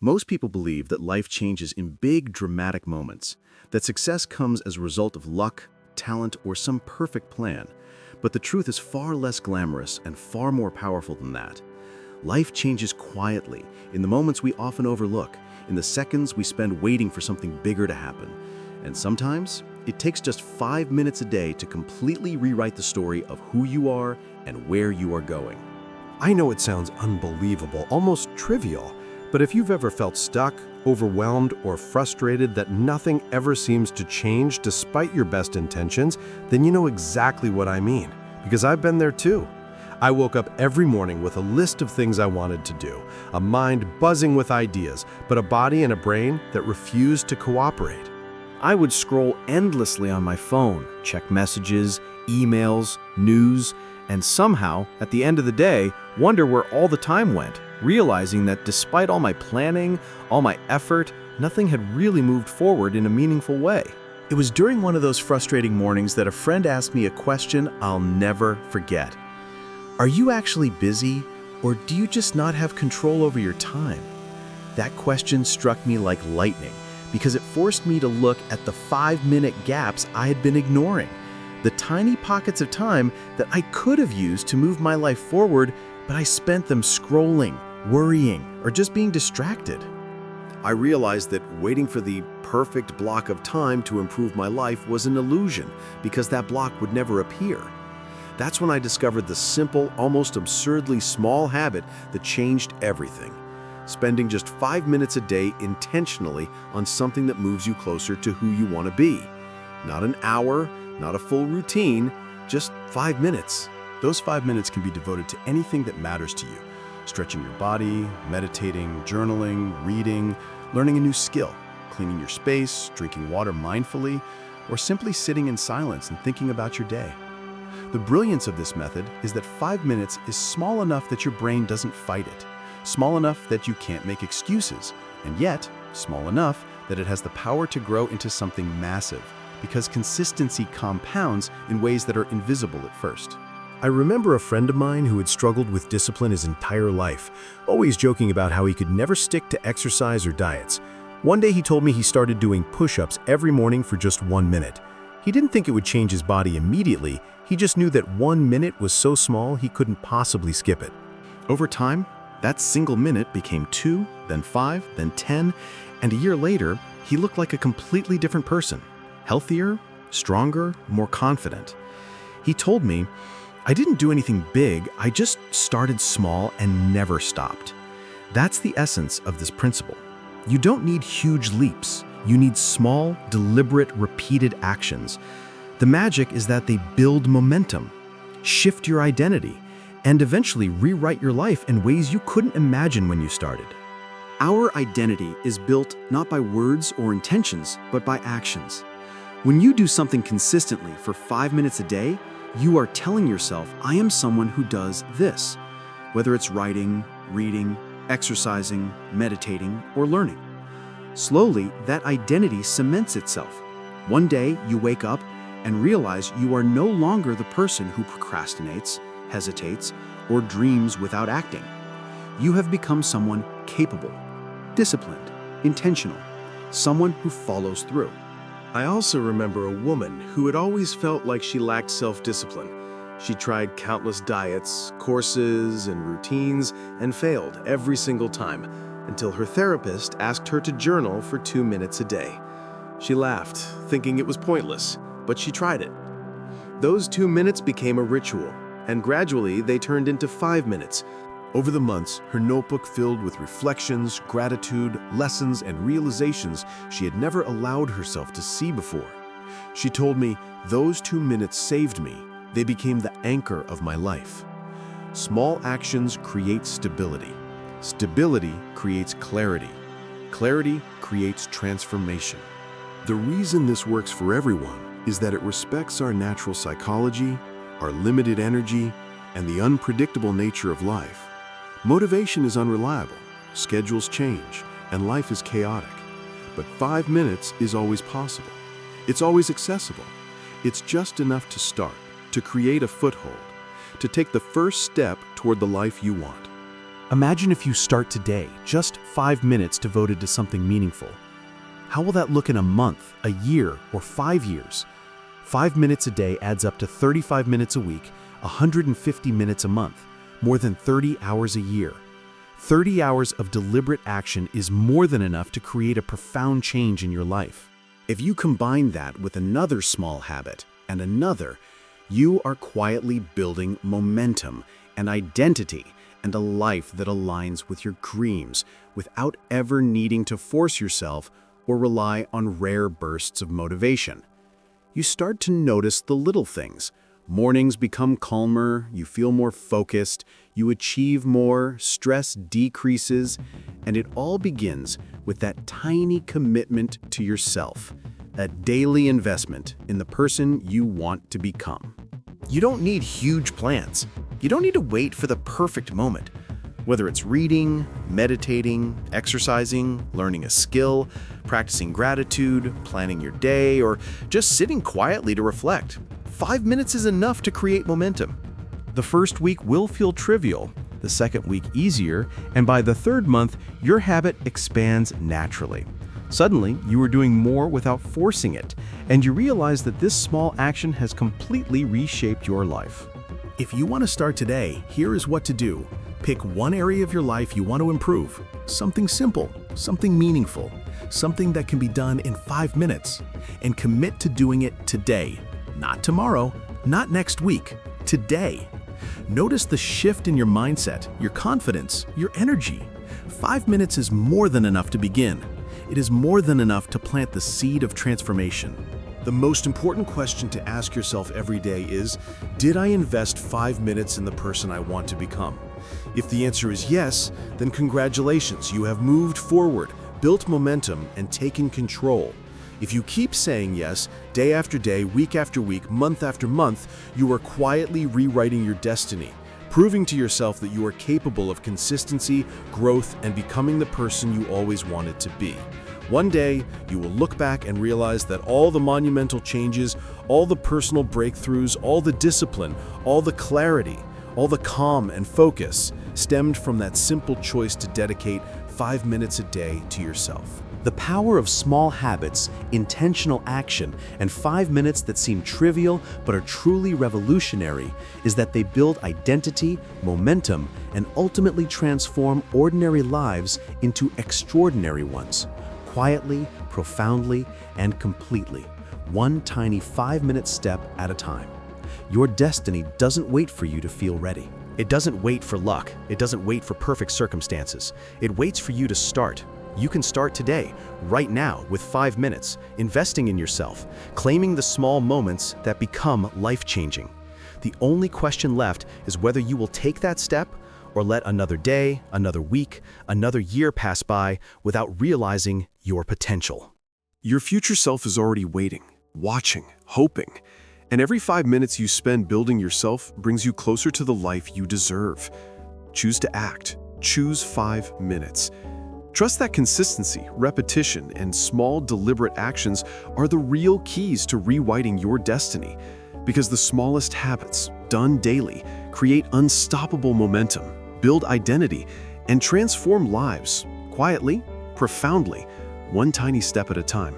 Most people believe that life changes in big, dramatic moments, that success comes as a result of luck, talent, or some perfect plan. But the truth is far less glamorous and far more powerful than that. Life changes quietly, in the moments we often overlook, in the seconds we spend waiting for something bigger to happen. And sometimes, it takes just 5 minutes a day to completely rewrite the story of who you are and where you are going. I know it sounds unbelievable, almost trivial, but if you've ever felt stuck, overwhelmed, or frustrated that nothing ever seems to change despite your best intentions, then you know exactly what I mean, because I've been there too. I woke up every morning with a list of things I wanted to do, a mind buzzing with ideas, but a body and a brain that refused to cooperate. I would scroll endlessly on my phone, check messages, emails, news, and somehow, at the end of the day, wonder where all the time went, realizing that despite all my planning, all my effort, nothing had really moved forward in a meaningful way. It was during one of those frustrating mornings that a friend asked me a question I'll never forget. Are you actually busy, or do you just not have control over your time? That question struck me like lightning, because it forced me to look at the 5-minute gaps I had been ignoring, the tiny pockets of time that I could have used to move my life forward, but I spent them scrolling, worrying, or just being distracted. I realized that waiting for the perfect block of time to improve my life was an illusion, because that block would never appear. That's when I discovered the simple, almost absurdly small habit that changed everything. Spending just 5 minutes a day intentionally on something that moves you closer to who you want to be. Not an hour, not a full routine, just 5 minutes. Those 5 minutes can be devoted to anything that matters to you. Stretching your body, meditating, journaling, reading, learning a new skill, cleaning your space, drinking water mindfully, or simply sitting in silence and thinking about your day. The brilliance of this method is that 5 minutes is small enough that your brain doesn't fight it, small enough that you can't make excuses, and yet small enough that it has the power to grow into something massive, because consistency compounds in ways that are invisible at first. I remember a friend of mine who had struggled with discipline his entire life, always joking about how he could never stick to exercise or diets. One day he told me he started doing push-ups every morning for just 1 minute. He didn't think it would change his body immediately, he just knew that 1 minute was so small he couldn't possibly skip it. Over time, that single minute became 2, then 5, then 10, and a year later, he looked like a completely different person. Healthier, stronger, more confident. He told me, I didn't do anything big, I just started small and never stopped. That's the essence of this principle. You don't need huge leaps. You need small, deliberate, repeated actions. The magic is that they build momentum, shift your identity, and eventually rewrite your life in ways you couldn't imagine when you started. Our identity is built not by words or intentions, but by actions. When you do something consistently for 5 minutes a day, you are telling yourself, I am someone who does this, whether it's writing, reading, exercising, meditating, or learning. Slowly, that identity cements itself. One day, you wake up and realize you are no longer the person who procrastinates, hesitates, or dreams without acting. You have become someone capable, disciplined, intentional, someone who follows through. I also remember a woman who had always felt like she lacked self-discipline. She tried countless diets, courses, and routines, and failed every single time, until her therapist asked her to journal for 2 minutes a day. She laughed, thinking it was pointless, but she tried it. Those 2 minutes became a ritual, and gradually they turned into 5 minutes. Over the months, her notebook filled with reflections, gratitude, lessons, and realizations she had never allowed herself to see before. She told me, those 2 minutes saved me. They became the anchor of my life. Small actions create stability. Stability creates clarity. Clarity creates transformation. The reason this works for everyone is that it respects our natural psychology, our limited energy, and the unpredictable nature of life. Motivation is unreliable, schedules change, and life is chaotic. But 5 minutes is always possible. It's always accessible. It's just enough to start, to create a foothold, to take the first step toward the life you want. Imagine if you start today, just 5 minutes devoted to something meaningful. How will that look in a month, a year, or 5 years? 5 minutes a day adds up to 35 minutes a week, 150 minutes a month, more than 30 hours a year. 30 hours of deliberate action is more than enough to create a profound change in your life. If you combine that with another small habit and another, you are quietly building momentum, an identity, and a life that aligns with your dreams without ever needing to force yourself or rely on rare bursts of motivation. You start to notice the little things. Mornings become calmer, you feel more focused, you achieve more, stress decreases, and it all begins with that tiny commitment to yourself, a daily investment in the person you want to become. You don't need huge plans. You don't need to wait for the perfect moment. Whether it's reading, meditating, exercising, learning a skill, practicing gratitude, planning your day, or just sitting quietly to reflect, 5 minutes is enough to create momentum. The first week will feel trivial, the second week easier, and by the third month, your habit expands naturally. Suddenly, you are doing more without forcing it, and you realize that this small action has completely reshaped your life. If you want to start today, here is what to do. Pick one area of your life you want to improve. Something simple, something meaningful, something that can be done in 5 minutes. And commit to doing it today. Not tomorrow, not next week, today. Notice the shift in your mindset, your confidence, your energy. 5 minutes is more than enough to begin. It is more than enough to plant the seed of transformation. The most important question to ask yourself every day is, did I invest 5 minutes in the person I want to become? If the answer is yes, then congratulations, you have moved forward, built momentum, and taken control. If you keep saying yes, day after day, week after week, month after month, you are quietly rewriting your destiny, proving to yourself that you are capable of consistency, growth, and becoming the person you always wanted to be. One day, you will look back and realize that all the monumental changes, all the personal breakthroughs, all the discipline, all the clarity, all the calm and focus stemmed from that simple choice to dedicate 5 minutes a day to yourself. The power of small habits, intentional action, and 5 minutes that seem trivial but are truly revolutionary is that they build identity, momentum, and ultimately transform ordinary lives into extraordinary ones. Quietly, profoundly, and completely. One tiny 5-minute step at a time. Your destiny doesn't wait for you to feel ready. It doesn't wait for luck. It doesn't wait for perfect circumstances. It waits for you to start. You can start today, right now, with 5 minutes, investing in yourself, claiming the small moments that become life-changing. The only question left is whether you will take that step or let another day, another week, another year pass by without realizing your potential. Your future self is already waiting, watching, hoping. And every 5 minutes you spend building yourself brings you closer to the life you deserve. Choose to act. Choose 5 minutes. Trust that consistency, repetition, and small deliberate actions are the real keys to rewriting your destiny. Because the smallest habits, done daily, create unstoppable momentum, build identity, and transform lives, quietly, profoundly, one tiny step at a time.